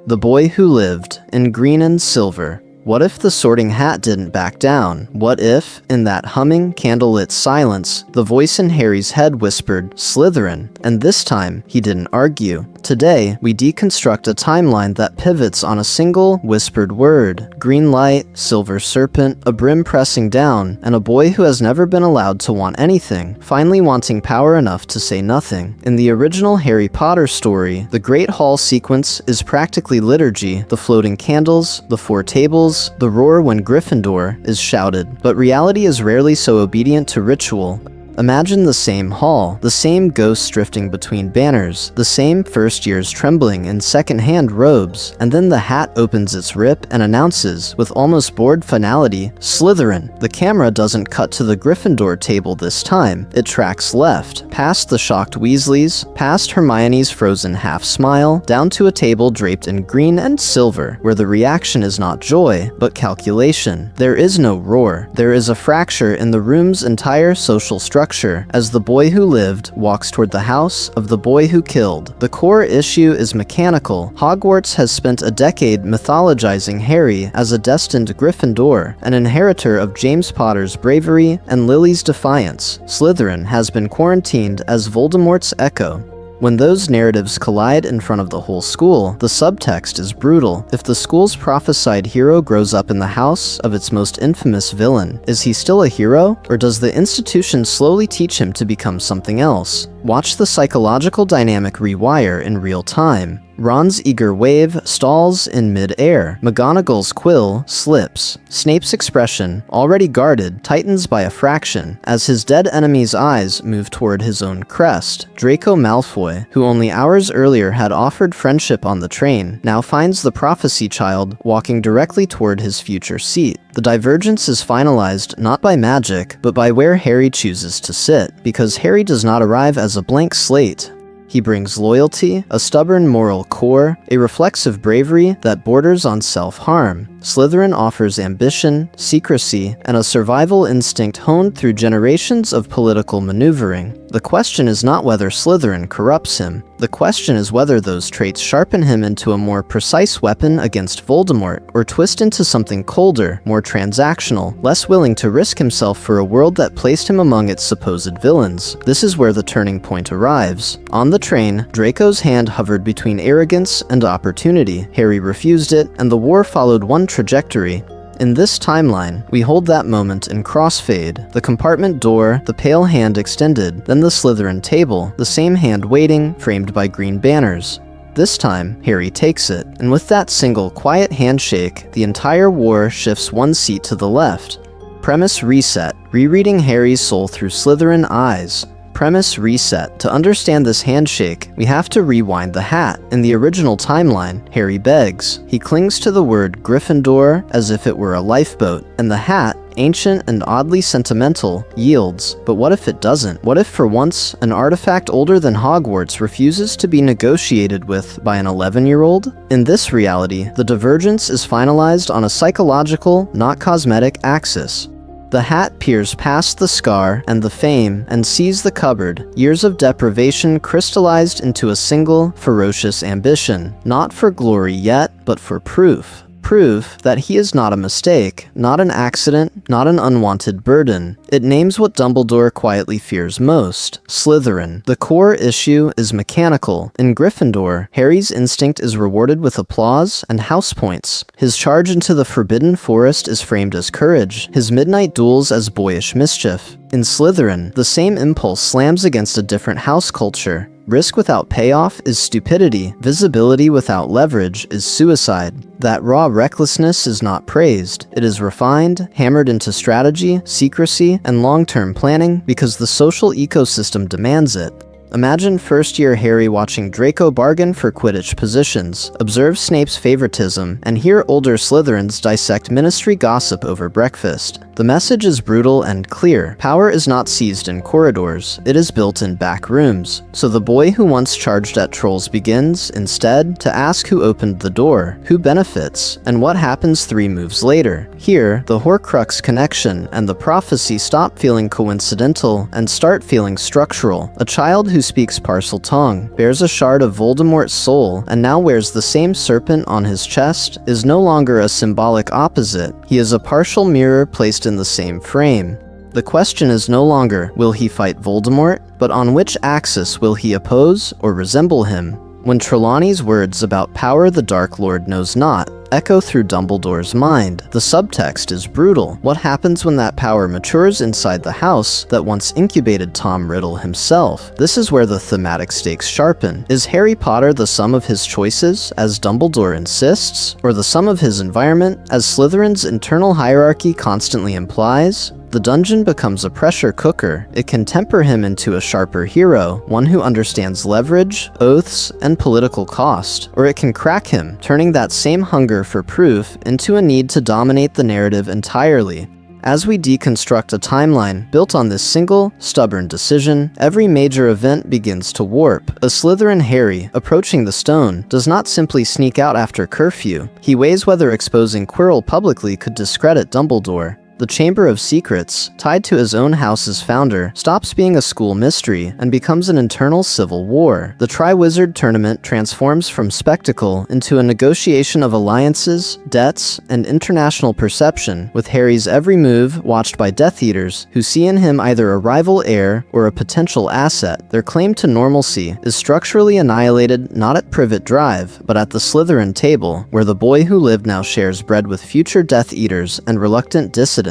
The Boy Who Lived, in Green and Silver. What if the Sorting Hat didn't back down? What if, in that humming, candlelit silence, the voice in Harry's head whispered, "Slytherin," and this time, he didn't argue. Today, we deconstruct a timeline that pivots on a single, whispered word. Green light, silver serpent, a brim pressing down, and a boy who has never been allowed to want anything, finally wanting power enough to say nothing. In the original Harry Potter story, the Great Hall sequence is practically liturgy, the floating candles, the four tables, the roar when Gryffindor is shouted. But reality is rarely so obedient to ritual. Imagine the same hall, the same ghosts drifting between banners, the same first years trembling in second-hand robes, and then the hat opens its rip and announces, with almost bored finality, "Slytherin." The camera doesn't cut to the Gryffindor table this time. It tracks left, past the shocked Weasleys, past Hermione's frozen half-smile, down to a table draped in green and silver, where the reaction is not joy, but calculation. There is no roar. There is a fracture in the room's entire social structure as the boy who lived walks toward the house of the boy who killed. The core issue is mechanical. Hogwarts has spent a decade mythologizing Harry as a destined Gryffindor, an inheritor of James Potter's bravery and Lily's defiance. Slytherin has been quarantined as Voldemort's echo. When those narratives collide in front of the whole school, the subtext is brutal. If the school's prophesied hero grows up in the house of its most infamous villain, is he still a hero, or does the institution slowly teach him to become something else? Watch the psychological dynamic rewire in real time. Ron's eager wave stalls in mid-air. McGonagall's quill slips. Snape's expression, already guarded, tightens by a fraction as his dead enemy's eyes move toward his own crest. Draco Malfoy, who only hours earlier had offered friendship on the train, now finds the prophecy child walking directly toward his future seat. The divergence is finalized not by magic, but by where Harry chooses to sit, because Harry does not arrive as a blank slate. He brings loyalty, a stubborn moral core, a reflexive bravery that borders on self-harm. Slytherin offers ambition, secrecy, and a survival instinct honed through generations of political maneuvering. The question is not whether Slytherin corrupts him. The question is whether those traits sharpen him into a more precise weapon against Voldemort, or twist into something colder, more transactional, less willing to risk himself for a world that placed him among its supposed villains. This is where the turning point arrives. On the train, Draco's hand hovered between arrogance and opportunity. Harry refused it, and the war followed one trajectory. In this timeline, we hold that moment in crossfade. The compartment door, the pale hand extended, then the Slytherin table, the same hand waiting, framed by green banners. This time, Harry takes it, and with that single quiet handshake, the entire war shifts one seat to the left. Premise reset, rereading Harry's soul through Slytherin eyes. Premise reset. To understand this handshake, we have to rewind the hat. In the original timeline, Harry begs. He clings to the word Gryffindor as if it were a lifeboat, and the hat, ancient and oddly sentimental, yields. But what if it doesn't? What if for once, an artifact older than Hogwarts refuses to be negotiated with by an 11-year-old? In this reality, the divergence is finalized on a psychological, not cosmetic axis. The hat peers past the scar and the fame and sees the cupboard, years of deprivation crystallized into a single, ferocious ambition, not for glory yet, but for proof. Proof that he is not a mistake, not an accident, not an unwanted burden. It names what Dumbledore quietly fears most, Slytherin. The core issue is mechanical. In Gryffindor, Harry's instinct is rewarded with applause and house points. His charge into the Forbidden Forest is framed as courage, his midnight duels as boyish mischief. In Slytherin, the same impulse slams against a different house culture. Risk without payoff is stupidity. Visibility without leverage is suicide. That raw recklessness is not praised. It is refined, hammered into strategy, secrecy, and long-term planning because the social ecosystem demands it. Imagine first-year Harry watching Draco bargain for Quidditch positions, observe Snape's favoritism, and hear older Slytherins dissect ministry gossip over breakfast. The message is brutal and clear. Power is not seized in corridors, it is built in back rooms. So the boy who once charged at trolls begins, instead, to ask who opened the door, who benefits, and what happens 3 moves later. Here, the Horcrux connection and the prophecy stop feeling coincidental and start feeling structural. A child who who speaks Parseltongue, bears a shard of Voldemort's soul, and now wears the same serpent on his chest, is no longer a symbolic opposite. He is a partial mirror placed in the same frame. The question is no longer, will he fight Voldemort, but on which axis will he oppose or resemble him? When Trelawney's words about power the Dark Lord knows not echo through Dumbledore's mind, the subtext is brutal. What happens when that power matures inside the house that once incubated Tom Riddle himself? This is where the thematic stakes sharpen. Is Harry Potter the sum of his choices, as Dumbledore insists, or the sum of his environment, as Slytherin's internal hierarchy constantly implies? The dungeon becomes a pressure cooker. It can temper him into a sharper hero, one who understands leverage, oaths, and political cost. Or it can crack him, turning that same hunger for proof into a need to dominate the narrative entirely. As we deconstruct a timeline built on this single, stubborn decision, every major event begins to warp. A Slytherin Harry, approaching the stone, does not simply sneak out after curfew. He weighs whether exposing Quirrell publicly could discredit Dumbledore. The Chamber of Secrets, tied to his own house's founder, stops being a school mystery and becomes an internal civil war. The Triwizard Tournament transforms from spectacle into a negotiation of alliances, debts, and international perception, with Harry's every move watched by Death Eaters, who see in him either a rival heir or a potential asset. Their claim to normalcy is structurally annihilated not at Privet Drive, but at the Slytherin table, where the boy who lived now shares bread with future Death Eaters and reluctant dissidents.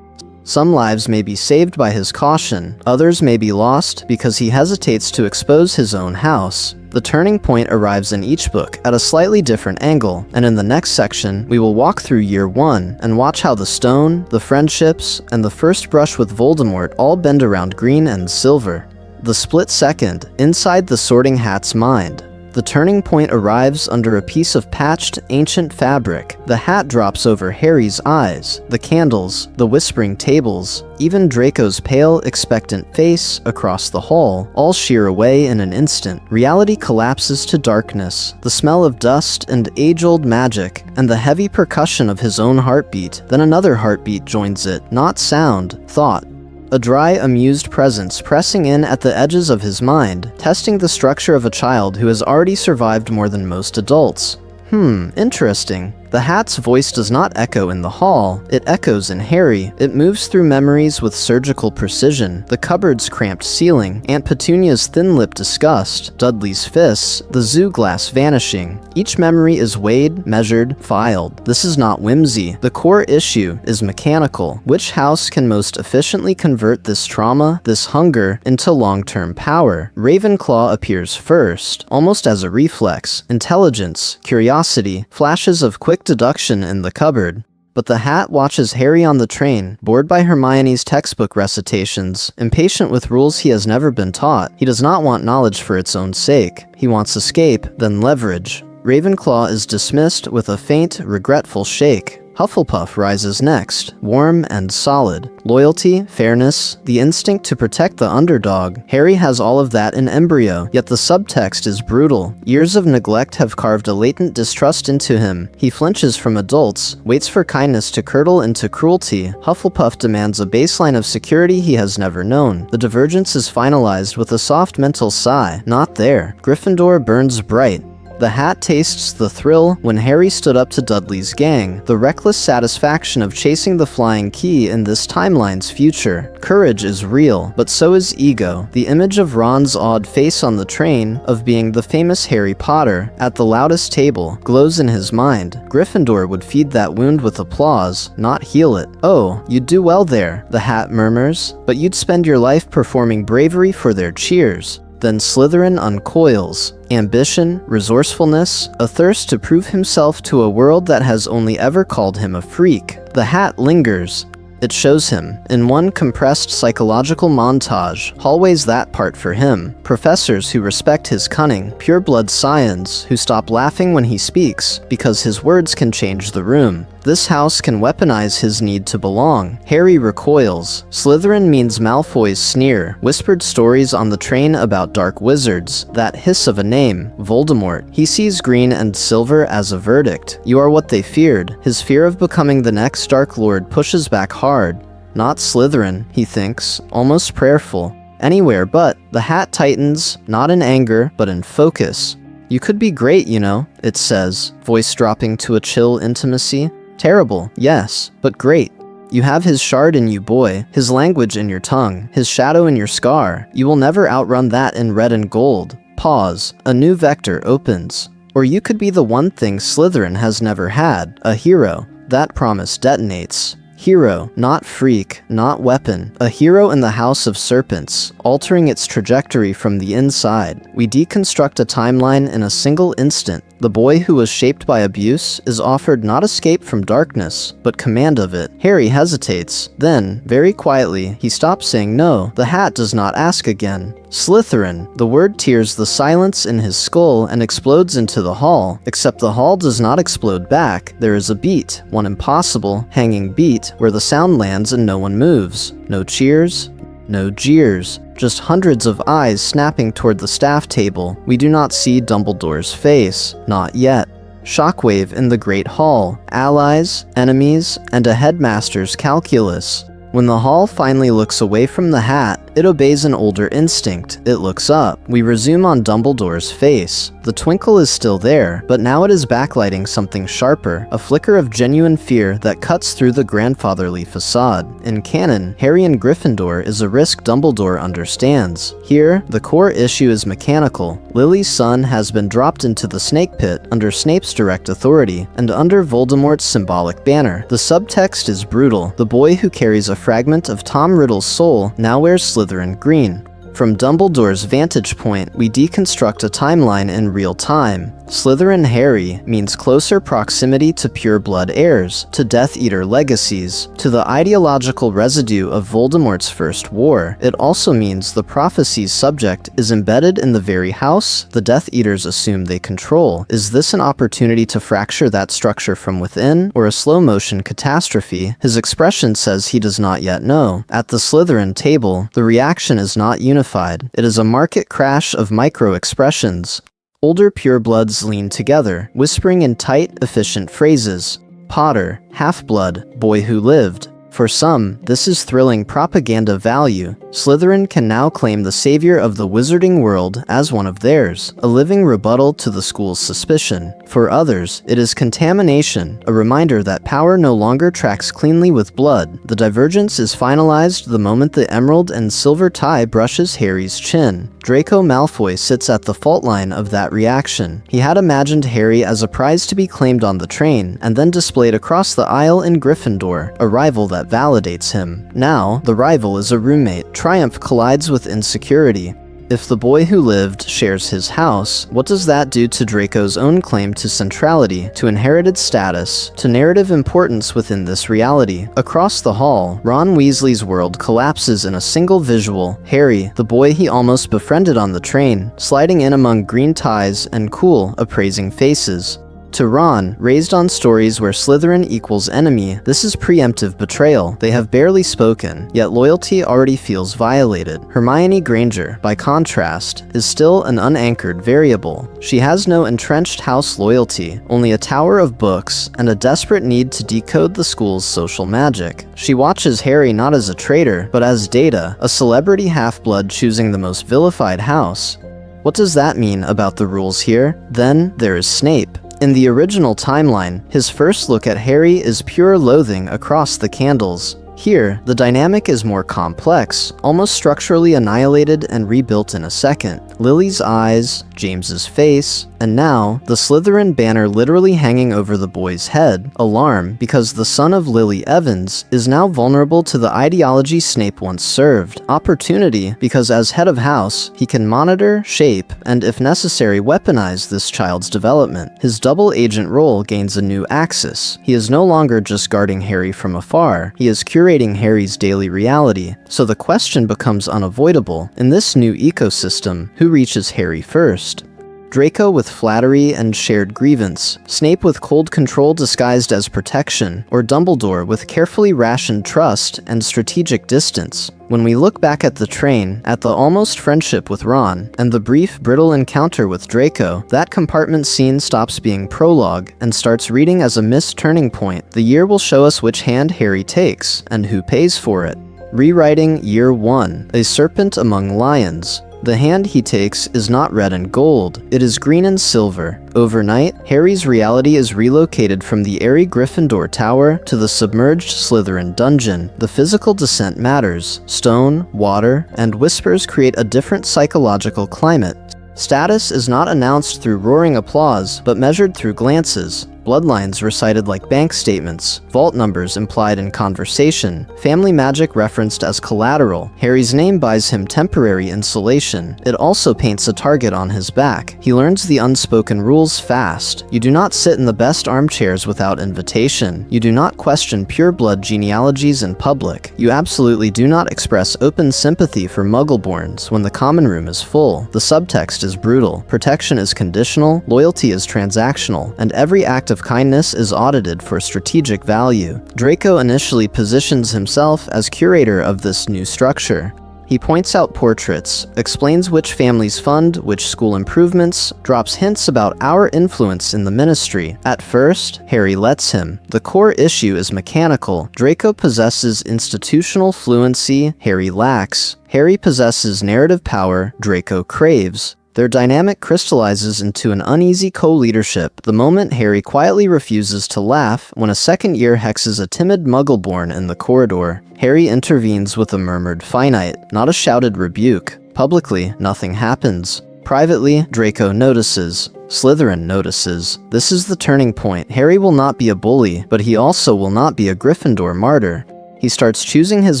Some lives may be saved by his caution, others may be lost because he hesitates to expose his own house. The turning point arrives in each book at a slightly different angle, and in the next section, we will walk through year 1 and watch how the stone, the friendships, and the first brush with Voldemort all bend around green and silver. The split second, inside the Sorting Hat's mind. The turning point arrives under a piece of patched, ancient fabric. The hat drops over Harry's eyes, the candles, the whispering tables, even Draco's pale, expectant face across the hall, all shear away in an instant. Reality collapses to darkness, the smell of dust and age-old magic, and the heavy percussion of his own heartbeat. Then another heartbeat joins it, not sound, thought. A dry, amused presence pressing in at the edges of his mind, testing the structure of a child who has already survived more than most adults. Interesting. The hat's voice does not echo in the hall, it echoes in Harry. It moves through memories with surgical precision. The cupboard's cramped ceiling, Aunt Petunia's thin-lipped disgust, Dudley's fists, the zoo glass vanishing. Each memory is weighed, measured, filed. This is not whimsy. The core issue is mechanical. Which house can most efficiently convert this trauma, this hunger, into long-term power? Ravenclaw appears first, almost as a reflex. Intelligence, curiosity, flashes of quick deduction in the cupboard. But the hat watches Harry on the train, bored by Hermione's textbook recitations, impatient with rules he has never been taught. He does not want knowledge for its own sake. He wants escape, then leverage. Ravenclaw is dismissed with a faint, regretful shake. Hufflepuff rises next, warm and solid. Loyalty, fairness, the instinct to protect the underdog. Harry has all of that in embryo, yet the subtext is brutal. Years of neglect have carved a latent distrust into him. He flinches from adults, waits for kindness to curdle into cruelty. Hufflepuff demands a baseline of security he has never known. The divergence is finalized with a soft mental sigh. Not there. Gryffindor burns bright. The hat tastes the thrill when Harry stood up to Dudley's gang, the reckless satisfaction of chasing the flying key in this timeline's future. Courage is real, but so is ego. The image of Ron's awed face on the train, of being the famous Harry Potter, at the loudest table, glows in his mind. Gryffindor would feed that wound with applause, not heal it. "Oh, you'd do well there," the hat murmurs, "but you'd spend your life performing bravery for their cheers." Then Slytherin uncoils. Ambition, resourcefulness, a thirst to prove himself to a world that has only ever called him a freak. The hat lingers. It shows him, in one compressed psychological montage, hallways that part for him, professors who respect his cunning, pureblood scions who stop laughing when he speaks, because his words can change the room. This house can weaponize his need to belong. Harry recoils. Slytherin means Malfoy's sneer, whispered stories on the train about dark wizards, that hiss of a name, Voldemort. He sees green and silver as a verdict. You are what they feared. His fear of becoming the next Dark Lord pushes back hard. Not Slytherin, he thinks, almost prayerful. Anywhere but. The hat tightens, not in anger, but in focus. "You could be great, you know," it says, voice dropping to a chill intimacy. "Terrible, yes, but great. You have his shard in you, boy, his language in your tongue, his shadow in your scar. You will never outrun that in red and gold." Pause. A new vector opens. Or you could be the one thing Slytherin has never had, a hero. That promise detonates. Hero, not freak, not weapon. A hero in the House of Serpents, altering its trajectory from the inside. We deconstruct a timeline in a single instant. The boy who was shaped by abuse is offered not escape from darkness, but command of it. Harry hesitates. Then, very quietly, he stops saying no. The hat does not ask again. Slytherin. The word tears the silence in his skull and explodes into the hall, except the hall does not explode back. There is a beat, one impossible, hanging beat, where the sound lands and no one moves. No cheers, no jeers. Just hundreds of eyes snapping toward the staff table. We do not see Dumbledore's face. Not yet. Shockwave in the Great Hall. Allies, enemies, and a headmaster's calculus. When the hall finally looks away from the hat, it obeys an older instinct. It looks up. We resume on Dumbledore's face. The twinkle is still there, but now it is backlighting something sharper, a flicker of genuine fear that cuts through the grandfatherly facade. In canon, Harry and Gryffindor is a risk Dumbledore understands. Here, the core issue is mechanical. Lily's son has been dropped into the snake pit under Snape's direct authority, and under Voldemort's symbolic banner. The subtext is brutal. The boy who carries a fragment of Tom Riddle's soul now wears Slytherin green. From Dumbledore's vantage point, we deconstruct a timeline in real time. Slytherin Harry means closer proximity to pure-blood heirs, to Death Eater legacies, to the ideological residue of Voldemort's first war. It also means the prophecy's subject is embedded in the very house the Death Eaters assume they control. Is this an opportunity to fracture that structure from within, or a slow-motion catastrophe? His expression says he does not yet know. At the Slytherin table, the reaction is not unified. It is a market crash of micro-expressions. Older purebloods lean together, whispering in tight, efficient phrases. Potter, half-blood, boy who lived. For some, this is thrilling propaganda value. Slytherin can now claim the savior of the wizarding world as one of theirs, a living rebuttal to the school's suspicion. For others, it is contamination, a reminder that power no longer tracks cleanly with blood. The divergence is finalized the moment the emerald and silver tie brushes Harry's chin. Draco Malfoy sits at the fault line of that reaction. He had imagined Harry as a prize to be claimed on the train, and then displayed across the aisle in Gryffindor, a rival that validates him. Now, the rival is a roommate. Triumph collides with insecurity. If the boy who lived shares his house, what does that do to Draco's own claim to centrality, to inherited status, to narrative importance within this reality? Across the hall, Ron Weasley's world collapses in a single visual. Harry, the boy he almost befriended on the train, sliding in among green ties and cool, appraising faces. To Ron, raised on stories where Slytherin equals enemy, this is preemptive betrayal. They have barely spoken, yet loyalty already feels violated. Hermione Granger, by contrast, is still an unanchored variable. She has no entrenched house loyalty, only a tower of books, and a desperate need to decode the school's social magic. She watches Harry not as a traitor, but as data, a celebrity half-blood choosing the most vilified house. What does that mean about the rules here? Then, there is Snape. In the original timeline, his first look at Harry is pure loathing across the candles. Here, the dynamic is more complex, almost structurally annihilated and rebuilt in a second. Lily's eyes, James's face, and now, the Slytherin banner literally hanging over the boy's head. Alarm, because the son of Lily Evans is now vulnerable to the ideology Snape once served. Opportunity, because as head of house, he can monitor, shape, and if necessary weaponize this child's development. His double agent role gains a new axis. He is no longer just guarding Harry from afar, he is curating Harry's daily reality. So the question becomes unavoidable. In this new ecosystem, who reaches Harry first? Draco with flattery and shared grievance, Snape with cold control disguised as protection, or Dumbledore with carefully rationed trust and strategic distance. When we look back at the train, at the almost friendship with Ron, and the brief, brittle encounter with Draco, that compartment scene stops being prologue and starts reading as a missed turning point. The year will show us which hand Harry takes, and who pays for it. Rewriting Year 1, A Serpent Among Lions. The hand he takes is not red and gold, it is green and silver. Overnight, Harry's reality is relocated from the airy Gryffindor tower to the submerged Slytherin dungeon. The physical descent matters. Stone, water, and whispers create a different psychological climate. Status is not announced through roaring applause, but measured through glances. Bloodlines recited like bank statements, vault numbers implied in conversation, family magic referenced as collateral. Harry's name buys him temporary insulation. It also paints a target on his back. He learns the unspoken rules fast. You do not sit in the best armchairs without invitation. You do not question pureblood genealogies in public. You absolutely do not express open sympathy for Muggleborns when the common room is full. The subtext is brutal. Protection is conditional, loyalty is transactional, and every act of kindness is audited for strategic value. Draco initially positions himself as curator of this new structure. He points out portraits, explains which families fund which school improvements, drops hints about our influence in the ministry. At first, Harry lets him. The core issue is mechanical. Draco possesses institutional fluency, Harry lacks. Harry possesses narrative power, Draco craves. Their dynamic crystallizes into an uneasy co-leadership the moment Harry quietly refuses to laugh when a second-year hexes a timid Muggleborn in the corridor. Harry intervenes with a murmured finite, not a shouted rebuke. Publicly, nothing happens. Privately, Draco notices. Slytherin notices. This is the turning point. Harry will not be a bully, but he also will not be a Gryffindor martyr. He starts choosing his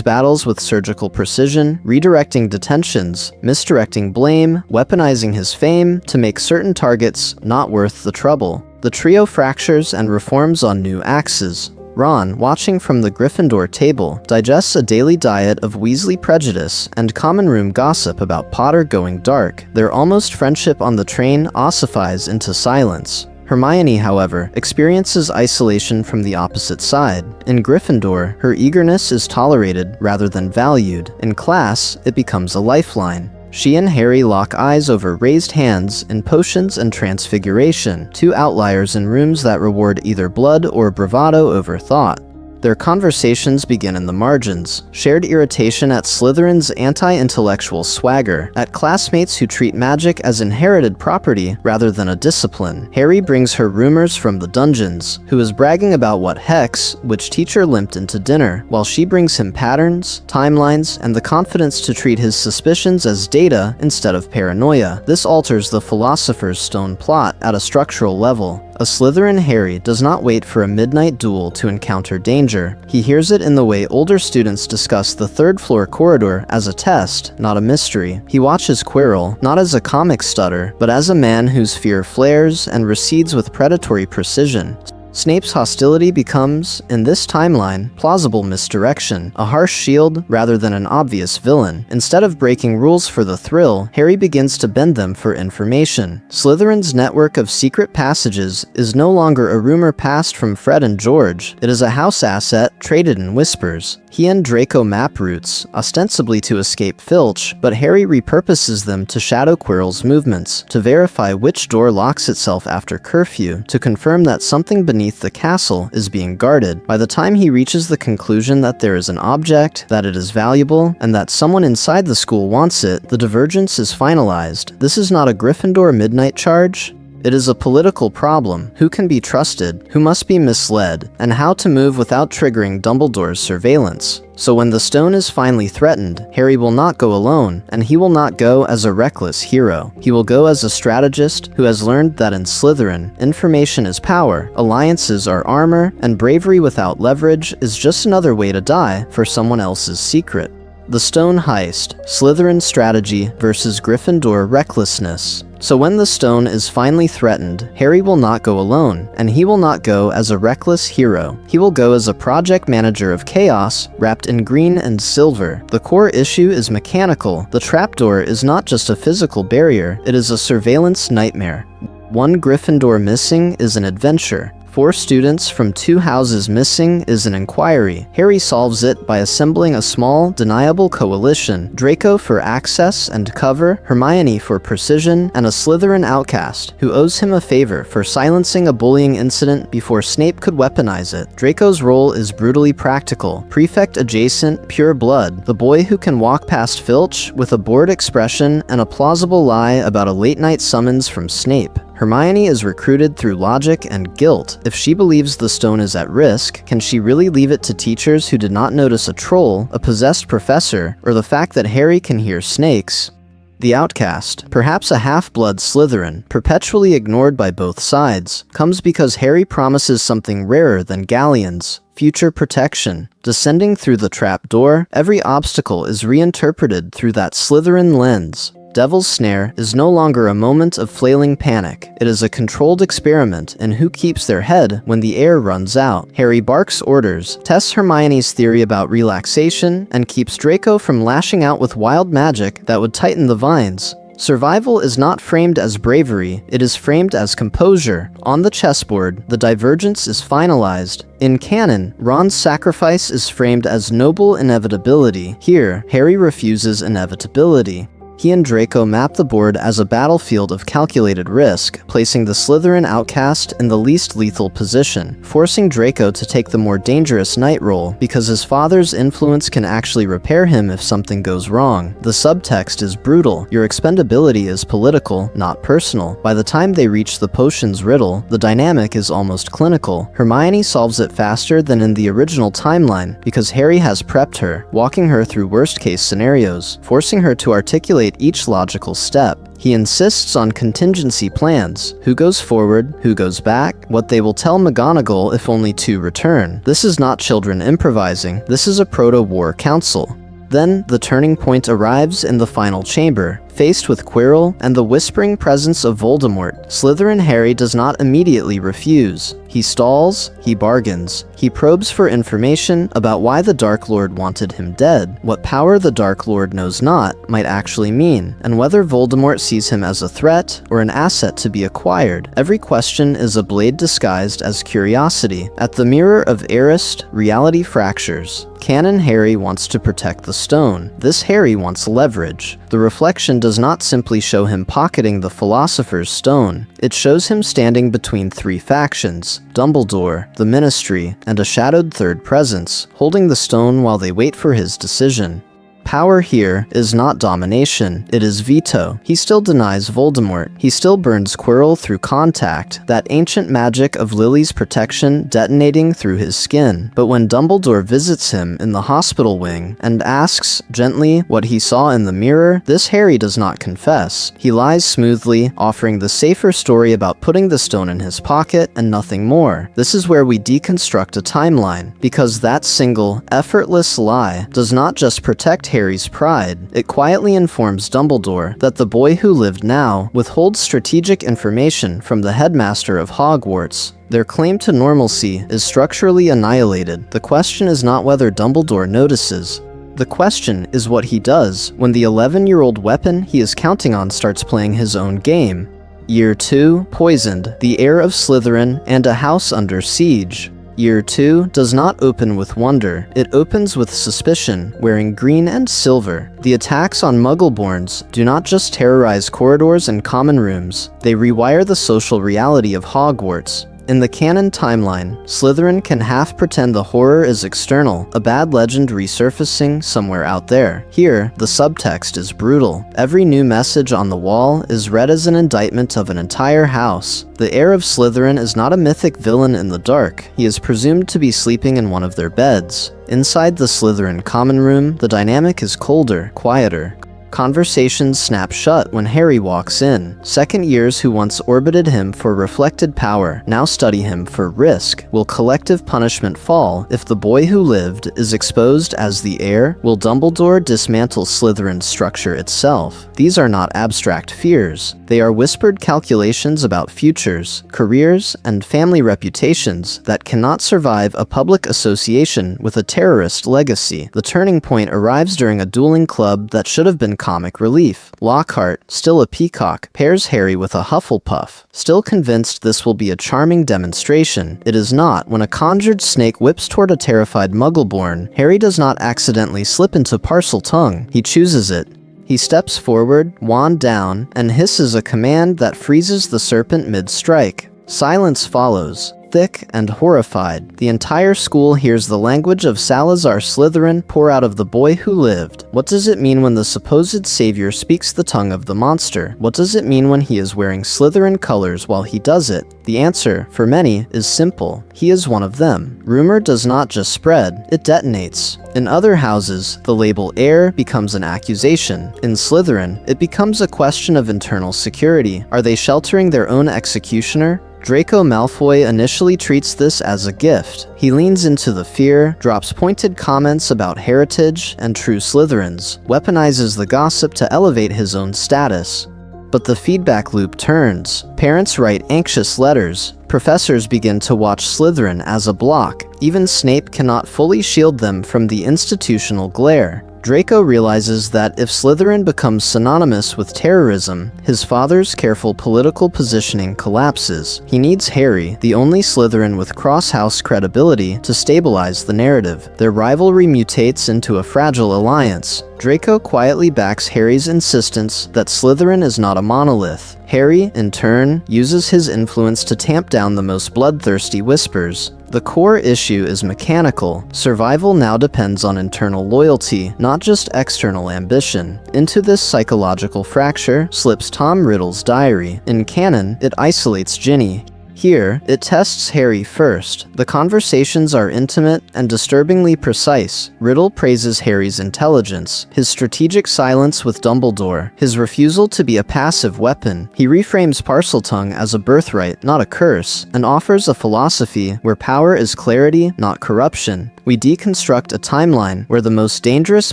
battles with surgical precision, redirecting detentions, misdirecting blame, weaponizing his fame to make certain targets not worth the trouble. The trio fractures and reforms on new axes. Ron, watching from the Gryffindor table, digests a daily diet of Weasley prejudice and common room gossip about Potter going dark. Their almost friendship on the train ossifies into silence. Hermione, however, experiences isolation from the opposite side. In Gryffindor, her eagerness is tolerated rather than valued. In class, it becomes a lifeline. She and Harry lock eyes over raised hands in Potions and Transfiguration, two outliers in rooms that reward either blood or bravado over thought. Their conversations begin in the margins, shared irritation at Slytherin's anti-intellectual swagger, at classmates who treat magic as inherited property rather than a discipline. Harry brings her rumors from the dungeons, who is bragging about what hex, which teacher limped into dinner, while she brings him patterns, timelines, and the confidence to treat his suspicions as data instead of paranoia. This alters the Philosopher's Stone plot at a structural level. A Slytherin Harry does not wait for a midnight duel to encounter danger. He hears it in the way older students discuss the third-floor corridor as a test, not a mystery. He watches Quirrell, not as a comic stutter, but as a man whose fear flares and recedes with predatory precision. Snape's hostility becomes, in this timeline, plausible misdirection, a harsh shield rather than an obvious villain. Instead of breaking rules for the thrill, Harry begins to bend them for information. Slytherin's network of secret passages is no longer a rumor passed from Fred and George. It is a house asset traded in whispers. He and Draco map routes, ostensibly to escape Filch, but Harry repurposes them to shadow Quirrell's movements, to verify which door locks itself after curfew, to confirm that something beneath the castle is being guarded. By the time he reaches the conclusion that there is an object, that it is valuable, and that someone inside the school wants it, the divergence is finalized. This is not a Gryffindor midnight charge. It is a political problem. Who can be trusted, who must be misled, and how to move without triggering Dumbledore's surveillance. So when the stone is finally threatened, Harry will not go alone, and he will not go as a reckless hero. He will go as a strategist who has learned that in Slytherin, information is power, alliances are armor, and bravery without leverage is just another way to die for someone else's secret. The Stone Heist, Slytherin strategy versus Gryffindor recklessness. So when the stone is finally threatened, Harry will not go alone, and he will not go as a reckless hero. He will go as a project manager of chaos, wrapped in green and silver. The core issue is mechanical. The trapdoor is not just a physical barrier, it is a surveillance nightmare. One Gryffindor missing is an adventure. 4 students from 2 houses missing is an inquiry. Harry solves it by assembling a small, deniable coalition: Draco for access and cover, Hermione for precision, and a Slytherin outcast who owes him a favor for silencing a bullying incident before Snape could weaponize it. Draco's role is brutally practical, prefect-adjacent, pure blood, the boy who can walk past Filch with a bored expression and a plausible lie about a late-night summons from Snape. Hermione is recruited through logic and guilt. If she believes the stone is at risk, can she really leave it to teachers who did not notice a troll, a possessed professor, or the fact that Harry can hear snakes? The outcast, perhaps a half-blood Slytherin, perpetually ignored by both sides, comes because Harry promises something rarer than galleons: future protection. Descending through the trap door, every obstacle is reinterpreted through that Slytherin lens. Devil's Snare is no longer a moment of flailing panic. It is a controlled experiment in who keeps their head when the air runs out. Harry barks orders, tests Hermione's theory about relaxation, and keeps Draco from lashing out with wild magic that would tighten the vines. Survival is not framed as bravery, it is framed as composure. On the chessboard, the divergence is finalized. In canon, Ron's sacrifice is framed as noble inevitability. Here, Harry refuses inevitability. He and Draco map the board as a battlefield of calculated risk, placing the Slytherin outcast in the least lethal position, forcing Draco to take the more dangerous knight role because his father's influence can actually repair him if something goes wrong. The subtext is brutal. Your expendability is political, not personal. By the time they reach the potions riddle, the dynamic is almost clinical. Hermione solves it faster than in the original timeline because Harry has prepped her, walking her through worst-case scenarios, forcing her to articulate each logical step. He insists on contingency plans: who goes forward, who goes back, what they will tell McGonagall if only 2 return. This is not children improvising, this is a proto-war council. Then, the turning point arrives in the final chamber. Faced with Quirrell and the whispering presence of Voldemort, Slytherin Harry does not immediately refuse. He stalls, he bargains, he probes for information about why the Dark Lord wanted him dead, what power the Dark Lord knows not might actually mean, and whether Voldemort sees him as a threat or an asset to be acquired. Every question is a blade disguised as curiosity. At the mirror of Arist, reality fractures. Canon Harry wants to protect the stone. This Harry wants leverage. The reflection does not simply show him pocketing the Philosopher's Stone. It shows him standing between 3 factions: Dumbledore, the Ministry, and a shadowed third presence, holding the stone while they wait for his decision. Power here is not domination, it is veto. He still denies Voldemort. He still burns Quirrell through contact, that ancient magic of Lily's protection detonating through his skin. But when Dumbledore visits him in the hospital wing and asks, gently, what he saw in the mirror, this Harry does not confess. He lies smoothly, offering the safer story about putting the stone in his pocket and nothing more. This is where we deconstruct a timeline, because that single, effortless lie does not just protect Harry's pride, it quietly informs Dumbledore that the boy who lived now withholds strategic information from the headmaster of Hogwarts. Their claim to normalcy is structurally annihilated. The question is not whether Dumbledore notices. The question is what he does when the 11-year-old weapon he is counting on starts playing his own game. Year 2, poisoned, the heir of Slytherin, and a house under siege. Year 2 does not open with wonder, it opens with suspicion, wearing green and silver. The attacks on Muggleborns do not just terrorize corridors and common rooms, they rewire the social reality of Hogwarts. In the canon timeline, Slytherin can half pretend the horror is external, a bad legend resurfacing somewhere out there. Here, the subtext is brutal. Every new message on the wall is read as an indictment of an entire house. The heir of Slytherin is not a mythic villain in the dark. He is presumed to be sleeping in one of their beds. Inside the Slytherin common room, the dynamic is colder, quieter. Conversations snap shut when Harry walks in. Second years who once orbited him for reflected power now study him for risk. Will collective punishment fall if the boy who lived is exposed as the heir? Will Dumbledore dismantle Slytherin's structure itself? These are not abstract fears. They are whispered calculations about futures, careers, and family reputations that cannot survive a public association with a terrorist legacy. The turning point arrives during a dueling club that should have been in comic relief. Lockhart, still a peacock, pairs Harry with a Hufflepuff. Still convinced this will be a charming demonstration, it is not. When a conjured snake whips toward a terrified Muggleborn, Harry does not accidentally slip into Parseltongue, he chooses it. He steps forward, wand down, and hisses a command that freezes the serpent mid-strike. Silence follows. Thick and horrified, the entire school hears the language of Salazar Slytherin pour out of the boy who lived. What does it mean when the supposed savior speaks the tongue of the monster? What does it mean when he is wearing Slytherin colors while he does it? The answer, for many, is simple. He is one of them. Rumor does not just spread, it detonates. In other houses, the label heir becomes an accusation. In Slytherin, it becomes a question of internal security. Are they sheltering their own executioner? Draco Malfoy initially treats this as a gift. He leans into the fear, drops pointed comments about heritage and true Slytherins, weaponizes the gossip to elevate his own status. But the feedback loop turns. Parents write anxious letters. Professors begin to watch Slytherin as a block. Even Snape cannot fully shield them from the institutional glare. Draco realizes that if Slytherin becomes synonymous with terrorism, his father's careful political positioning collapses. He needs Harry, the only Slytherin with cross-house credibility, to stabilize the narrative. Their rivalry mutates into a fragile alliance. Draco quietly backs Harry's insistence that Slytherin is not a monolith. Harry, in turn, uses his influence to tamp down the most bloodthirsty whispers. The core issue is mechanical. Survival now depends on internal loyalty, not just external ambition. Into this psychological fracture slips Tom Riddle's diary. In canon, it isolates Ginny. Here, it tests Harry first. The conversations are intimate and disturbingly precise. Riddle praises Harry's intelligence, his strategic silence with Dumbledore, his refusal to be a passive weapon. He reframes Parseltongue as a birthright, not a curse, and offers a philosophy where power is clarity, not corruption. We deconstruct a timeline where the most dangerous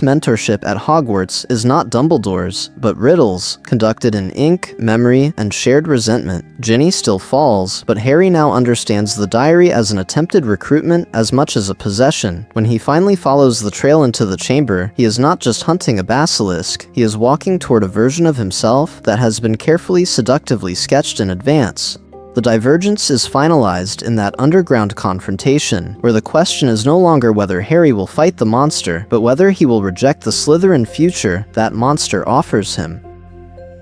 mentorship at Hogwarts is not Dumbledore's, but Riddle's, conducted in ink, memory, and shared resentment. Ginny still falls, but Harry now understands the diary as an attempted recruitment as much as a possession. When he finally follows the trail into the chamber, he is not just hunting a basilisk, he is walking toward a version of himself that has been carefully seductively sketched in advance. The divergence is finalized in that underground confrontation, where the question is no longer whether Harry will fight the monster, but whether he will reject the Slytherin future that monster offers him.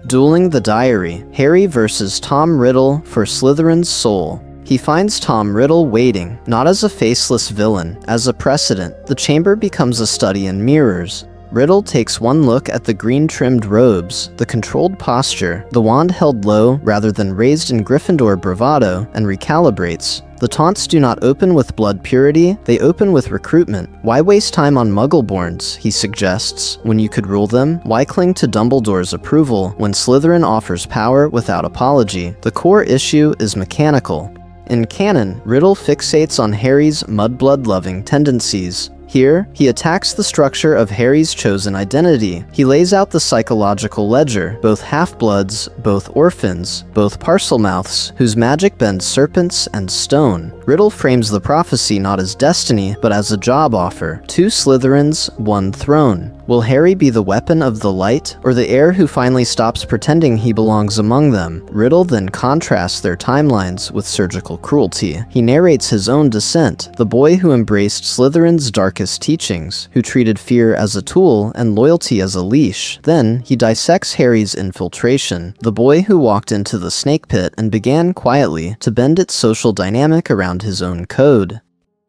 Dueling the Diary, Harry versus Tom Riddle for Slytherin's soul. He finds Tom Riddle waiting, not as a faceless villain, as a precedent. The chamber becomes a study in mirrors. Riddle takes one look at the green-trimmed robes, the controlled posture, the wand held low rather than raised in Gryffindor bravado, and recalibrates. The taunts do not open with blood purity, they open with recruitment. Why waste time on Muggleborns, he suggests, when you could rule them? Why cling to Dumbledore's approval when Slytherin offers power without apology? The core issue is mechanical. In canon, Riddle fixates on Harry's mudblood-loving tendencies. Here, he attacks the structure of Harry's chosen identity. He lays out the psychological ledger, both half-bloods, both orphans, both Parselmouths, whose magic bends serpents and stone. Riddle frames the prophecy not as destiny, but as a job offer. 2 Slytherins, 1 throne. Will Harry be the weapon of the light, or the heir who finally stops pretending he belongs among them? Riddle then contrasts their timelines with surgical cruelty. He narrates his own descent, the boy who embraced Slytherin's darkest teachings, who treated fear as a tool and loyalty as a leash. Then, he dissects Harry's infiltration, the boy who walked into the snake pit and began quietly to bend its social dynamic around his own code.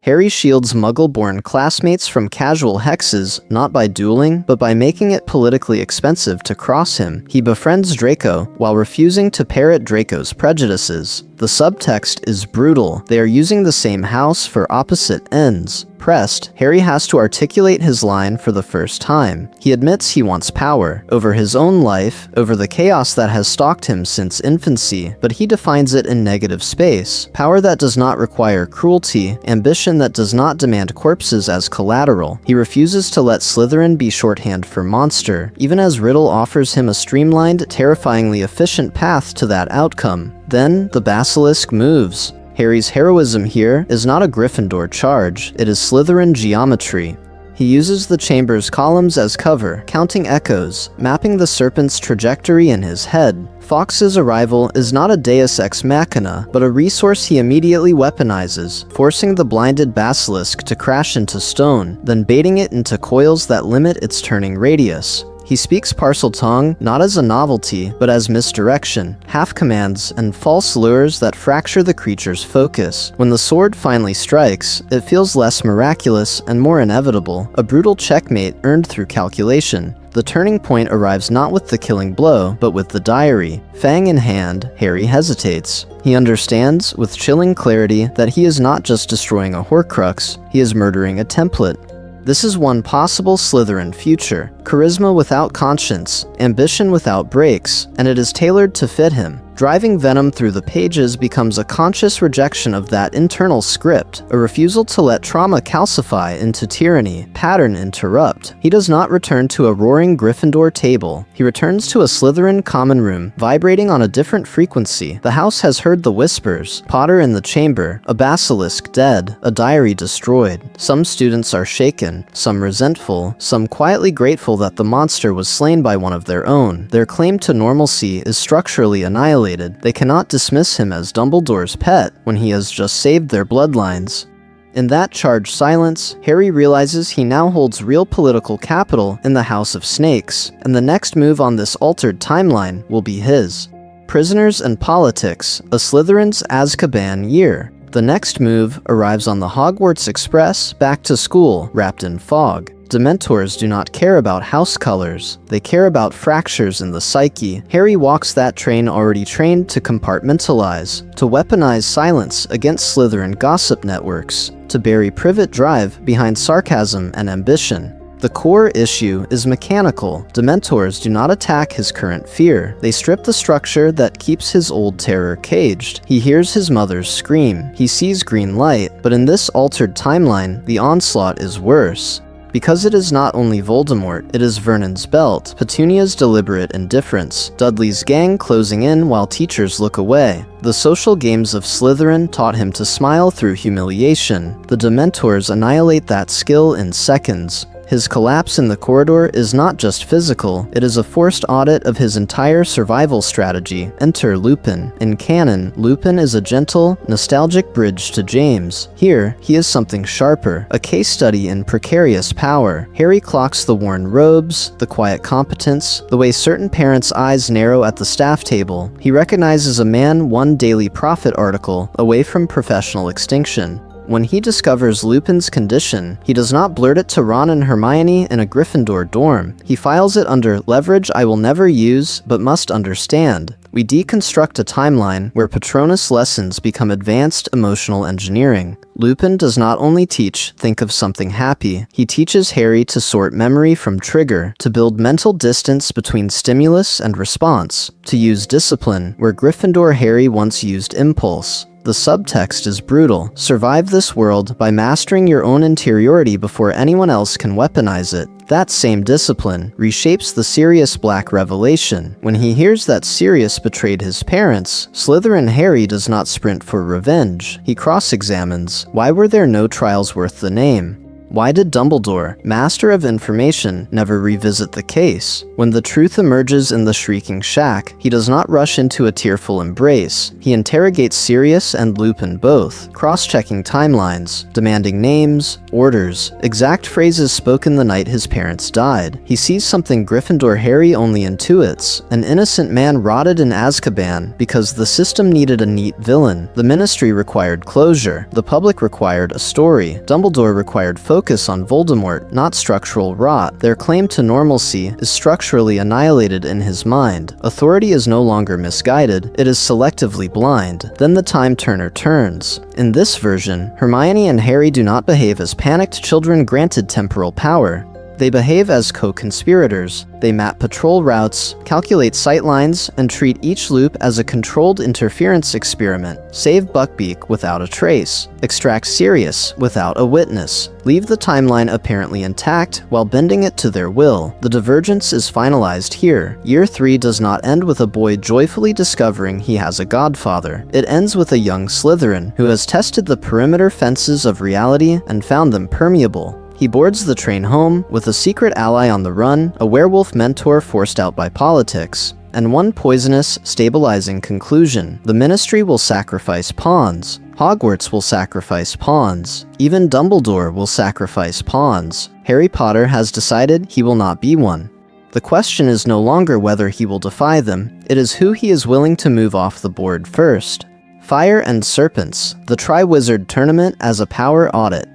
Harry shields Muggle-born classmates from casual hexes, not by dueling, but by making it politically expensive to cross him. He befriends Draco, while refusing to parrot Draco's prejudices. The subtext is brutal. They are using the same house for opposite ends. Pressed, Harry has to articulate his line for the first time. He admits he wants power, over his own life, over the chaos that has stalked him since infancy, but he defines it in negative space. Power that does not require cruelty, ambition that does not demand corpses as collateral. He refuses to let Slytherin be shorthand for monster, even as Riddle offers him a streamlined, terrifyingly efficient path to that outcome. Then, the basilisk moves. Harry's heroism here is not a Gryffindor charge, it is Slytherin geometry. He uses the chamber's columns as cover, counting echoes, mapping the serpent's trajectory in his head. Fawkes's arrival is not a deus ex machina, but a resource he immediately weaponizes, forcing the blinded basilisk to crash into stone, then baiting it into coils that limit its turning radius. He speaks Parseltongue not as a novelty, but as misdirection, half-commands, and false lures that fracture the creature's focus. When the sword finally strikes, it feels less miraculous and more inevitable, a brutal checkmate earned through calculation. The turning point arrives not with the killing blow, but with the diary. Fang in hand, Harry hesitates. He understands, with chilling clarity, that he is not just destroying a Horcrux, he is murdering a template. This is one possible Slytherin future, charisma without conscience, ambition without brakes, and it is tailored to fit him. Driving venom through the pages becomes a conscious rejection of that internal script, a refusal to let trauma calcify into tyranny, pattern interrupt. He does not return to a roaring Gryffindor table. He returns to a Slytherin common room, vibrating on a different frequency. The house has heard the whispers, Potter in the chamber, a basilisk dead, a diary destroyed. Some students are shaken, some resentful, some quietly grateful that the monster was slain by one of their own. Their claim to normalcy is structurally annihilated. They cannot dismiss him as Dumbledore's pet when he has just saved their bloodlines. In that charged silence, Harry realizes he now holds real political capital in the House of Snakes, and the next move on this altered timeline will be his. Prisoners and Politics, a Slytherin's Azkaban year. The next move arrives on the Hogwarts Express back to school, wrapped in fog. Dementors do not care about house colors. They care about fractures in the psyche. Harry walks that train already trained to compartmentalize, to weaponize silence against Slytherin gossip networks, to bury Privet Drive behind sarcasm and ambition. The core issue is mechanical. Dementors do not attack his current fear. They strip the structure that keeps his old terror caged. He hears his mother's scream. He sees green light, but in this altered timeline, the onslaught is worse. Because it is not only Voldemort, it is Vernon's belt, Petunia's deliberate indifference, Dudley's gang closing in while teachers look away. The social games of Slytherin taught him to smile through humiliation. The Dementors annihilate that skill in seconds. His collapse in the corridor is not just physical, it is a forced audit of his entire survival strategy. Enter Lupin. In canon, Lupin is a gentle, nostalgic bridge to James. Here, he is something sharper, a case study in precarious power. Harry clocks the worn robes, the quiet competence, the way certain parents' eyes narrow at the staff table. He recognizes a man one Daily Prophet article away from professional extinction. When he discovers Lupin's condition, he does not blurt it to Ron and Hermione in a Gryffindor dorm. He files it under leverage I will never use, but must understand. We deconstruct a timeline where Patronus lessons become advanced emotional engineering. Lupin does not only teach, think of something happy. He teaches Harry to sort memory from trigger, to build mental distance between stimulus and response, to use discipline where Gryffindor Harry once used impulse. The subtext is brutal. Survive this world by mastering your own interiority before anyone else can weaponize it. That same discipline reshapes the Sirius Black revelation. When he hears that Sirius betrayed his parents, Slytherin Harry does not sprint for revenge. He cross-examines. Why were there no trials worth the name? Why did Dumbledore, Master of Information, never revisit the case? When the truth emerges in the Shrieking Shack, he does not rush into a tearful embrace. He interrogates Sirius and Lupin both, cross-checking timelines, demanding names, orders, exact phrases spoken the night his parents died. He sees something Gryffindor Harry only intuits. An innocent man rotted in Azkaban because the system needed a neat villain. The Ministry required closure. The public required a story. Dumbledore required focus on Voldemort, not structural rot. Their claim to normalcy is structurally annihilated in his mind. Authority is no longer misguided, it is selectively blind. Then the time turner turns. In this version, Hermione and Harry do not behave as panicked children granted temporal power. They behave as co-conspirators. They map patrol routes, calculate sightlines, and treat each loop as a controlled interference experiment. Save Buckbeak without a trace. Extract Sirius without a witness. Leave the timeline apparently intact while bending it to their will. The divergence is finalized here. Year 3 does not end with a boy joyfully discovering he has a godfather. It ends with a young Slytherin who has tested the perimeter fences of reality and found them permeable. He He boards the train home with a secret ally on the run, a werewolf mentor forced out by politics, and one poisonous, stabilizing conclusion. The Ministry will sacrifice pawns. Hogwarts will sacrifice pawns. Even Dumbledore will sacrifice pawns. Harry Potter has decided he will not be one. The question is no longer whether he will defy them, it is who he is willing to move off the board first. Fire and Serpents, the Triwizard Tournament as a power audit.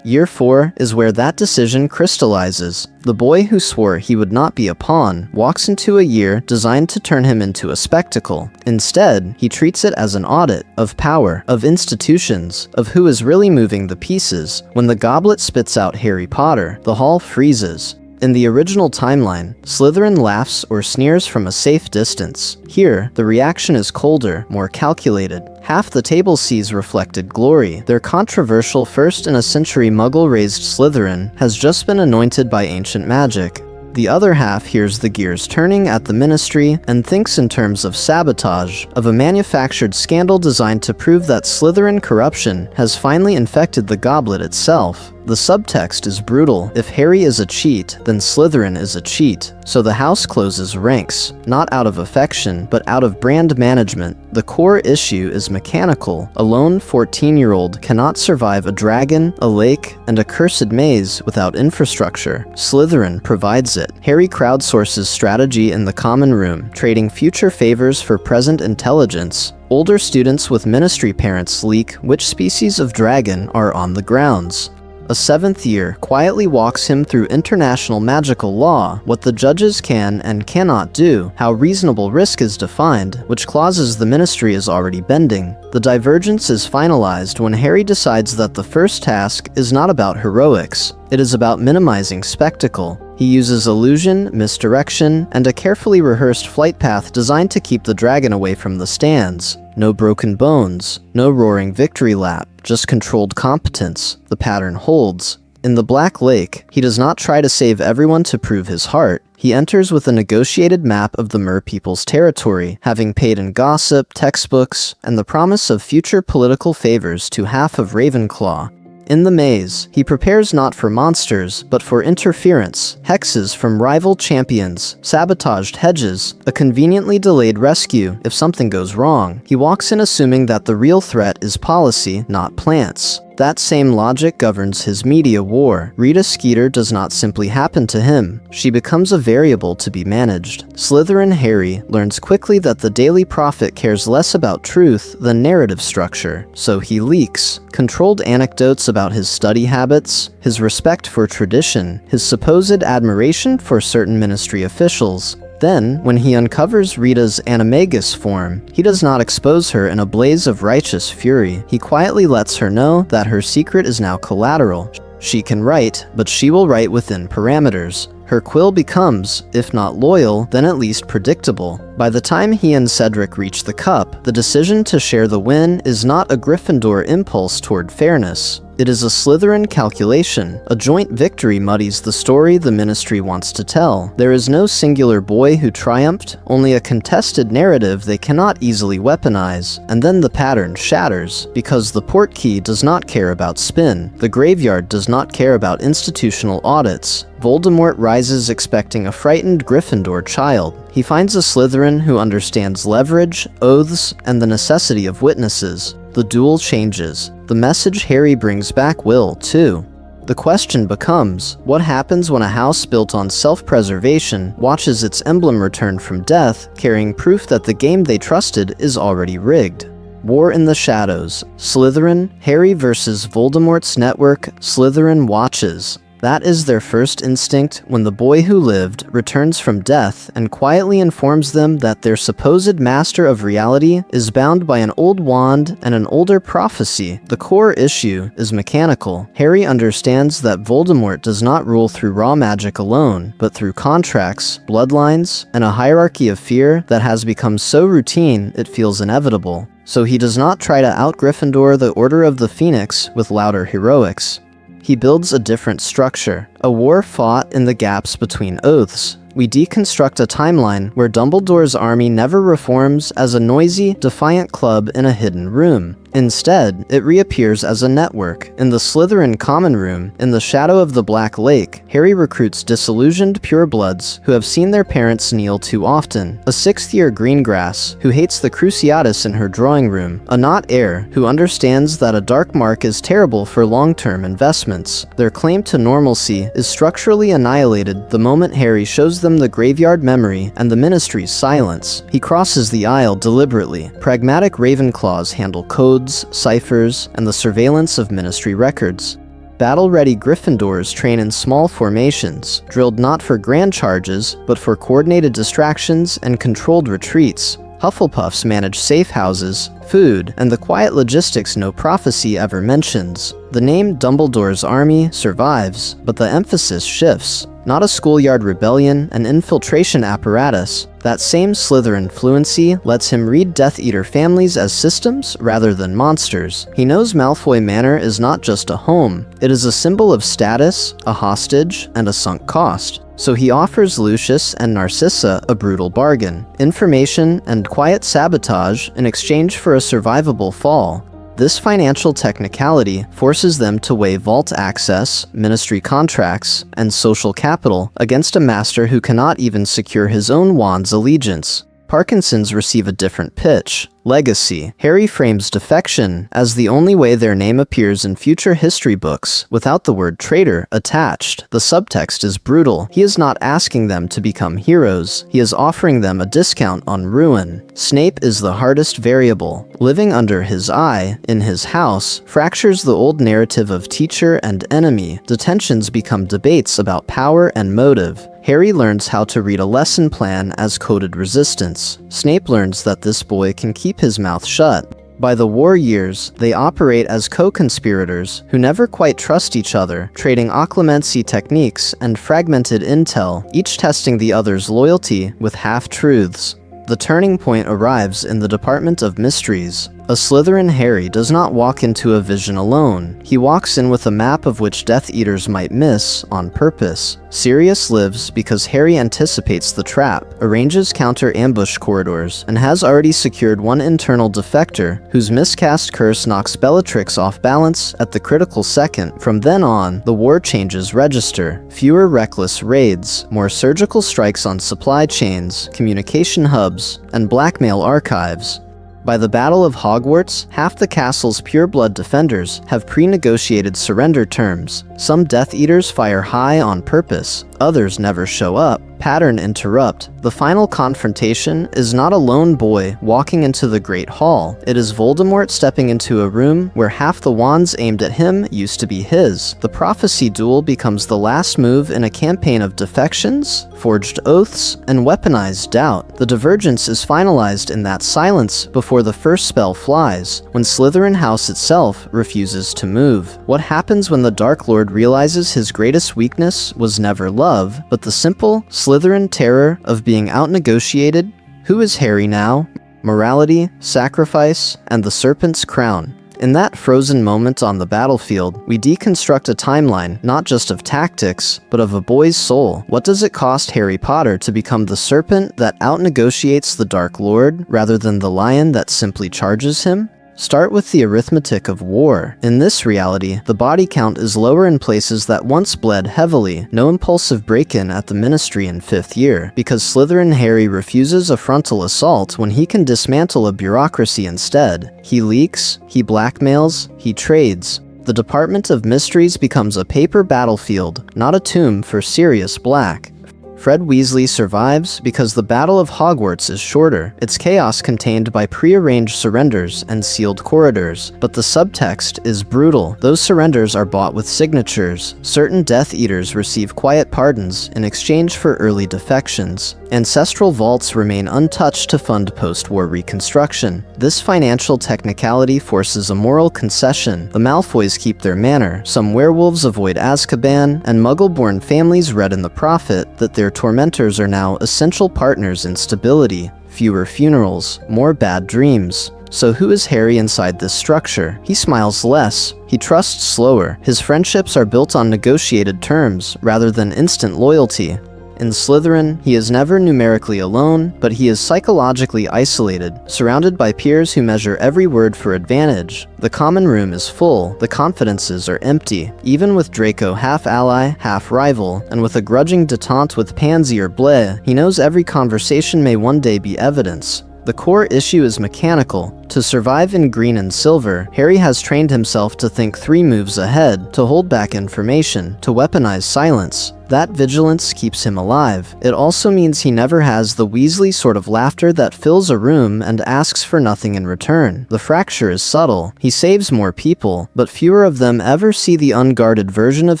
Year 4 is where that decision crystallizes. The boy who swore he would not be a pawn walks into a year designed to turn him into a spectacle. Instead, he treats it as an audit of power, of institutions, of who is really moving the pieces. When the goblet spits out Harry Potter, the hall freezes. In the original timeline, Slytherin laughs or sneers from a safe distance. Here, the reaction is colder, more calculated. Half the table sees reflected glory. Their controversial first-in-a-century Muggle-raised Slytherin has just been anointed by ancient magic. The other half hears the gears turning at the Ministry and thinks in terms of sabotage, of a manufactured scandal designed to prove that Slytherin corruption has finally infected the goblet itself. The subtext is brutal. If Harry is a cheat, then Slytherin is a cheat. So the house closes ranks, not out of affection, but out of brand management. The core issue is mechanical. A lone 14-year-old cannot survive a dragon, a lake, and a cursed maze without infrastructure. Slytherin provides it. Harry crowdsources strategy in the common room, trading future favors for present intelligence. Older students with Ministry parents leak which species of dragon are on the grounds. A seventh year quietly walks him through international magical law, what the judges can and cannot do, how reasonable risk is defined, which clauses the Ministry is already bending. The divergence is finalized when Harry decides that the first task is not about heroics, it is about minimizing spectacle. He uses illusion, misdirection, and a carefully rehearsed flight path designed to keep the dragon away from the stands. No broken bones, no roaring victory lap, just controlled competence. The pattern holds. In the Black Lake, he does not try to save everyone to prove his heart. He enters with a negotiated map of the Mer people's territory, having paid in gossip, textbooks, and the promise of future political favors to half of Ravenclaw. In the maze, he prepares not for monsters, but for interference, hexes from rival champions, sabotaged hedges, a conveniently delayed rescue if something goes wrong. He walks in assuming that the real threat is policy, not plants. That same logic governs his media war. Rita Skeeter does not simply happen to him. She becomes a variable to be managed. Slytherin Harry learns quickly that the Daily Prophet cares less about truth than narrative structure, so he leaks. Controlled anecdotes about his study habits, his respect for tradition, his supposed admiration for certain Ministry officials. Then, when he uncovers Rita's animagus form, he does not expose her in a blaze of righteous fury. He quietly lets her know that her secret is now collateral. She can write, but she will write within parameters. Her quill becomes, if not loyal, then at least predictable. By the time he and Cedric reach the cup, the decision to share the win is not a Gryffindor impulse toward fairness. It is a Slytherin calculation. A joint victory muddies the story the Ministry wants to tell. There is no singular boy who triumphed, only a contested narrative they cannot easily weaponize. And then the pattern shatters, because the portkey does not care about spin. The graveyard does not care about institutional audits. Voldemort rises expecting a frightened Gryffindor child. He finds a Slytherin who understands leverage, oaths, and the necessity of witnesses. The duel changes. The message Harry brings back will, too. The question becomes, what happens when a house built on self-preservation watches its emblem return from death, carrying proof that the game they trusted is already rigged? War in the Shadows. Slytherin, Harry versus Voldemort's network, Slytherin watches. That is their first instinct when the boy who lived returns from death and quietly informs them that their supposed master of reality is bound by an old wand and an older prophecy. The core issue is mechanical. Harry understands that Voldemort does not rule through raw magic alone, but through contracts, bloodlines, and a hierarchy of fear that has become so routine it feels inevitable. So he does not try to out-Gryffindor the Order of the Phoenix with louder heroics. He builds a different structure, a war fought in the gaps between oaths. We deconstruct a timeline where Dumbledore's army never reforms as a noisy, defiant club in a hidden room. Instead, it reappears as a network. In the Slytherin common room, in the shadow of the Black Lake, Harry recruits disillusioned purebloods who have seen their parents kneel too often, a 6th-year Greengrass who hates the Cruciatus in her drawing room, a not heir who understands that a dark mark is terrible for long-term investments. Their claim to normalcy is structurally annihilated the moment Harry shows them the graveyard memory and the Ministry's silence. He crosses the aisle deliberately. Pragmatic Ravenclaws handle codes, ciphers, and the surveillance of Ministry records. Battle-ready Gryffindors train in small formations, drilled not for grand charges, but for coordinated distractions and controlled retreats. Hufflepuffs manage safe houses, food, and the quiet logistics no prophecy ever mentions. The name Dumbledore's army survives, but the emphasis shifts. Not a schoolyard rebellion, an infiltration apparatus. That same Slytherin fluency lets him read Death Eater families as systems rather than monsters. He knows Malfoy Manor is not just a home, it is a symbol of status, a hostage, and a sunk cost. So he offers Lucius and Narcissa a brutal bargain: information and quiet sabotage in exchange for a survivable fall. This financial technicality forces them to weigh vault access, ministry contracts, and social capital against a master who cannot even secure his own wand's allegiance. Parkinsons receive a different pitch: legacy. Harry frames defection as the only way their name appears in future history books, without the word traitor attached. The subtext is brutal. He is not asking them to become heroes. He is offering them a discount on ruin. Snape is the hardest variable. Living under his eye, in his house, fractures the old narrative of teacher and enemy. Detentions become debates about power and motive. Harry learns how to read a lesson plan as coded resistance. Snape learns that this boy can keep his mouth shut. By the war years, they operate as co-conspirators who never quite trust each other, trading occlumency techniques and fragmented intel, each testing the other's loyalty with half-truths. The turning point arrives in the Department of Mysteries. A Slytherin Harry does not walk into a vision alone. He walks in with a map of which Death Eaters might miss on purpose. Sirius lives because Harry anticipates the trap, arranges counter-ambush corridors, and has already secured one internal defector whose miscast curse knocks Bellatrix off balance at the critical second. From then on, the war changes register. Fewer reckless raids, more surgical strikes on supply chains, communication hubs, and blackmail archives. By the Battle of Hogwarts, half the castle's pureblood defenders have pre-negotiated surrender terms. Some Death Eaters fire high on purpose, others never show up. Pattern interrupt. The final confrontation is not a lone boy walking into the Great Hall. It is Voldemort stepping into a room where half the wands aimed at him used to be his. The prophecy duel becomes the last move in a campaign of defections, forged oaths, and weaponized doubt. The divergence is finalized in that silence before the first spell flies, when Slytherin House itself refuses to move. What happens when the Dark Lord realizes his greatest weakness was never love, but the simple, Slytherin terror of being out-negotiated? Who is Harry now? Morality, sacrifice, and the Serpent's Crown. In that frozen moment on the battlefield, we deconstruct a timeline not just of tactics, but of a boy's soul. What does it cost Harry Potter to become the serpent that out-negotiates the Dark Lord, rather than the lion that simply charges him? Start with the arithmetic of war. In this reality, the body count is lower in places that once bled heavily. No impulsive break-in at the Ministry in 5th year, because Slytherin Harry refuses a frontal assault when he can dismantle a bureaucracy instead. He leaks, he blackmails, he trades. The Department of Mysteries becomes a paper battlefield, not a tomb for Sirius Black. Fred Weasley survives because the Battle of Hogwarts is shorter, its chaos contained by pre-arranged surrenders and sealed corridors, but the subtext is brutal. Those surrenders are bought with signatures. Certain Death Eaters receive quiet pardons in exchange for early defections. Ancestral vaults remain untouched to fund post-war reconstruction. This financial technicality forces a moral concession. The Malfoys keep their manor, some werewolves avoid Azkaban, and Muggle-born families read in the Prophet that their tormentors are now essential partners in stability. Fewer funerals, more bad dreams. So who is Harry inside this structure? He smiles less. He trusts slower. His friendships are built on negotiated terms rather than instant loyalty. In Slytherin, he is never numerically alone, but he is psychologically isolated, surrounded by peers who measure every word for advantage. The common room is full, the confidences are empty. Even with Draco half ally, half rival, and with a grudging detente with Pansy or Blair, he knows every conversation may one day be evidence. The core issue is mechanical. To survive in green and silver, Harry has trained himself to think 3 moves ahead, to hold back information, to weaponize silence. That vigilance keeps him alive. It also means he never has the Weasley sort of laughter that fills a room and asks for nothing in return. The fracture is subtle. He saves more people, but fewer of them ever see the unguarded version of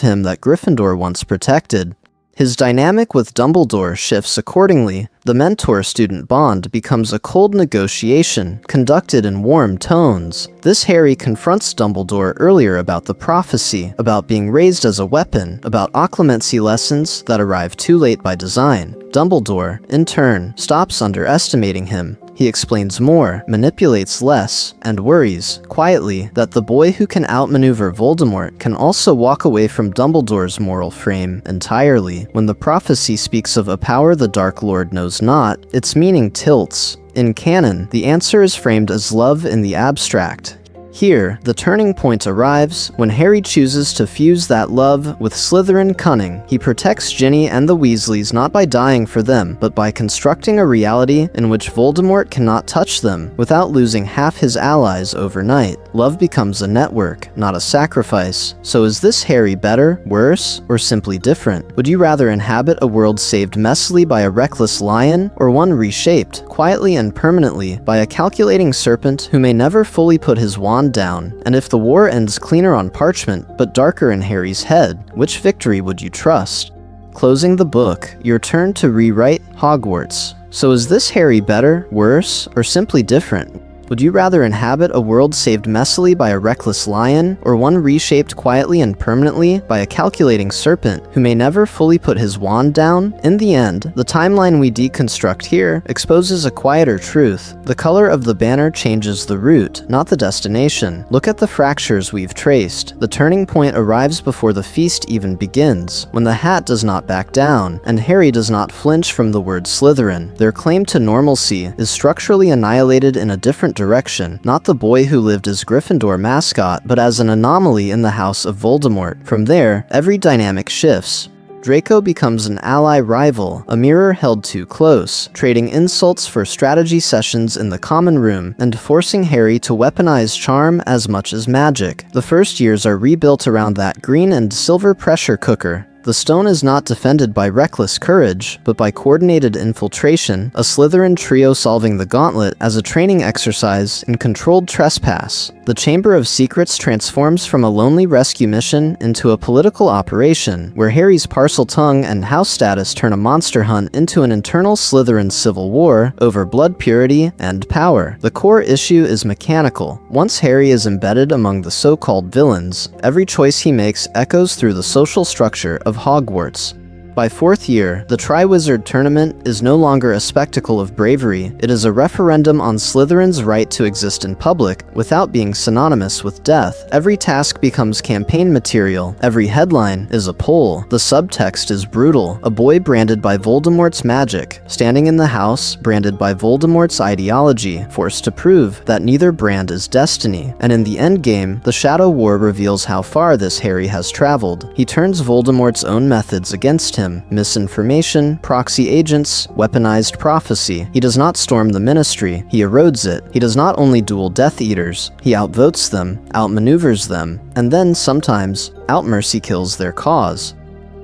him that Gryffindor once protected. His dynamic with Dumbledore shifts accordingly. The mentor-student bond becomes a cold negotiation, conducted in warm tones. This Harry confronts Dumbledore earlier about the prophecy, about being raised as a weapon, about occlumency lessons that arrive too late by design. Dumbledore, in turn, stops underestimating him. He explains more, manipulates less, and worries, quietly, that the boy who can outmaneuver Voldemort can also walk away from Dumbledore's moral frame entirely. When the prophecy speaks of a power the Dark Lord knows not, its meaning tilts. In canon, the answer is framed as love in the abstract. Here, the turning point arrives when Harry chooses to fuse that love with Slytherin cunning. He protects Ginny and the Weasleys not by dying for them, but by constructing a reality in which Voldemort cannot touch them without losing half his allies overnight. Love becomes a network, not a sacrifice. So is this Harry better, worse, or simply different? Would you rather inhabit a world saved messily by a reckless lion, or one reshaped, quietly and permanently, by a calculating serpent who may never fully put his wand down? And if the war ends cleaner on parchment, but darker in Harry's head, which victory would you trust? Closing the book, your turn to rewrite Hogwarts. So is this Harry better, worse, or simply different? Would you rather inhabit a world saved messily by a reckless lion, or one reshaped quietly and permanently by a calculating serpent who may never fully put his wand down? In the end, the timeline we deconstruct here exposes a quieter truth. The color of the banner changes the route, not the destination. Look at the fractures we've traced. The turning point arrives before the feast even begins, when the hat does not back down, and Harry does not flinch from the word Slytherin. Their claim to normalcy is structurally annihilated in a different direction, not the boy who lived as Gryffindor mascot, but as an anomaly in the house of Voldemort. From there, every dynamic shifts. Draco becomes an ally rival, a mirror held too close, trading insults for strategy sessions in the common room, and forcing Harry to weaponize charm as much as magic. The first years are rebuilt around that green and silver pressure cooker. The stone is not defended by reckless courage, but by coordinated infiltration, a Slytherin trio solving the gauntlet as a training exercise in controlled trespass. The Chamber of Secrets transforms from a lonely rescue mission into a political operation, where Harry's Parseltongue and house status turn a monster hunt into an internal Slytherin civil war over blood purity and power. The core issue is mechanical. Once Harry is embedded among the so-called villains, every choice he makes echoes through the social structure of Hogwarts. By 4th year, the Triwizard Tournament is no longer a spectacle of bravery. It is a referendum on Slytherin's right to exist in public without being synonymous with death. Every task becomes campaign material. Every headline is a poll. The subtext is brutal. A boy branded by Voldemort's magic, standing in the house branded by Voldemort's ideology, forced to prove that neither brand is destiny. And in the endgame, the Shadow War reveals how far this Harry has traveled. He turns Voldemort's own methods against him. Misinformation, proxy agents, weaponized prophecy. He does not storm the Ministry, he erodes it. He does not only duel Death Eaters, he outvotes them, outmaneuvers them, and then, sometimes, outmercy kills their cause.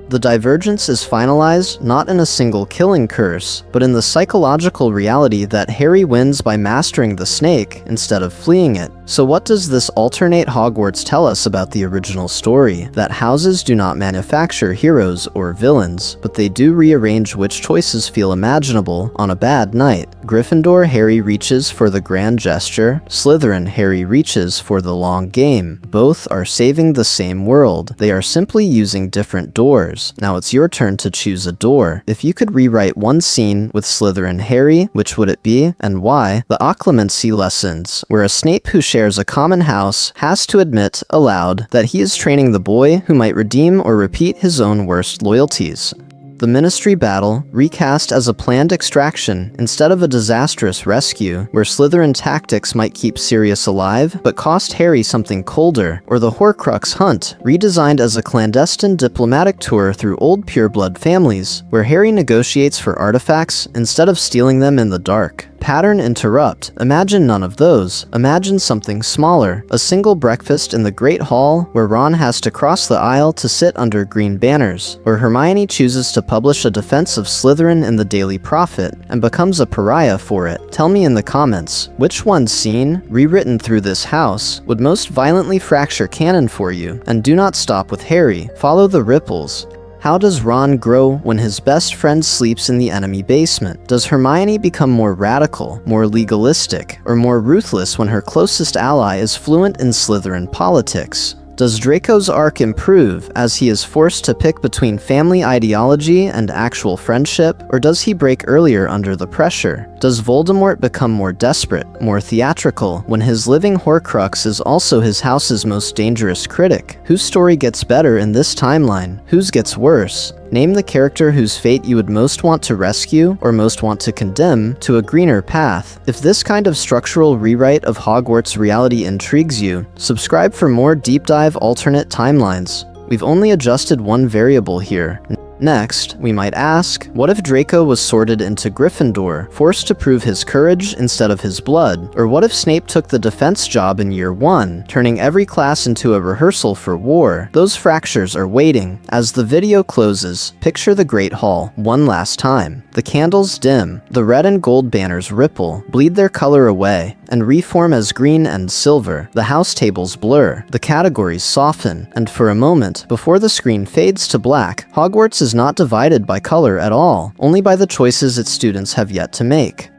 The divergence is finalized not in a single killing curse, but in the psychological reality that Harry wins by mastering the snake instead of fleeing it. So what does this alternate Hogwarts tell us about the original story? That houses do not manufacture heroes or villains, but they do rearrange which choices feel imaginable on a bad night. Gryffindor, Harry reaches for the grand gesture. Slytherin, Harry reaches for the long game. Both are saving the same world. They are simply using different doors. Now it's your turn to choose a door. If you could rewrite one scene with Slytherin Harry, which would it be, and why? The occlumency lessons, where a Snape who shares a common house has to admit aloud that he is training the boy who might redeem or repeat his own worst loyalties. The Ministry battle, recast as a planned extraction instead of a disastrous rescue, where Slytherin tactics might keep Sirius alive, but cost Harry something colder, or the Horcrux hunt, redesigned as a clandestine diplomatic tour through old pureblood families, where Harry negotiates for artifacts instead of stealing them in the dark. Pattern interrupt. Imagine none of those. Imagine something smaller. A single breakfast in the Great Hall where Ron has to cross the aisle to sit under green banners, where Hermione chooses to publish a defense of Slytherin in the Daily Prophet and becomes a pariah for it. Tell me in the comments, which one scene, rewritten through this house, would most violently fracture canon for you? And do not stop with Harry. Follow the ripples. How does Ron grow when his best friend sleeps in the enemy basement? Does Hermione become more radical, more legalistic, or more ruthless when her closest ally is fluent in Slytherin politics? Does Draco's arc improve as he is forced to pick between family ideology and actual friendship, or does he break earlier under the pressure? Does Voldemort become more desperate, more theatrical, when his living Horcrux is also his house's most dangerous critic? Whose story gets better in this timeline? Whose gets worse? Name the character whose fate you would most want to rescue or most want to condemn to a greener path. If this kind of structural rewrite of Hogwarts reality intrigues you, subscribe for more deep dive alternate timelines. We've only adjusted one variable here. Next, we might ask, what if Draco was sorted into Gryffindor, forced to prove his courage instead of his blood? Or what if Snape took the defense job in year 1, turning every class into a rehearsal for war? Those fractures are waiting. As the video closes, picture the Great Hall one last time. The candles dim, the red and gold banners ripple, bleed their color away, and reform as green and silver. The house tables blur, the categories soften, and for a moment, before the screen fades to black, Hogwarts is not divided by color at all, only by the choices its students have yet to make.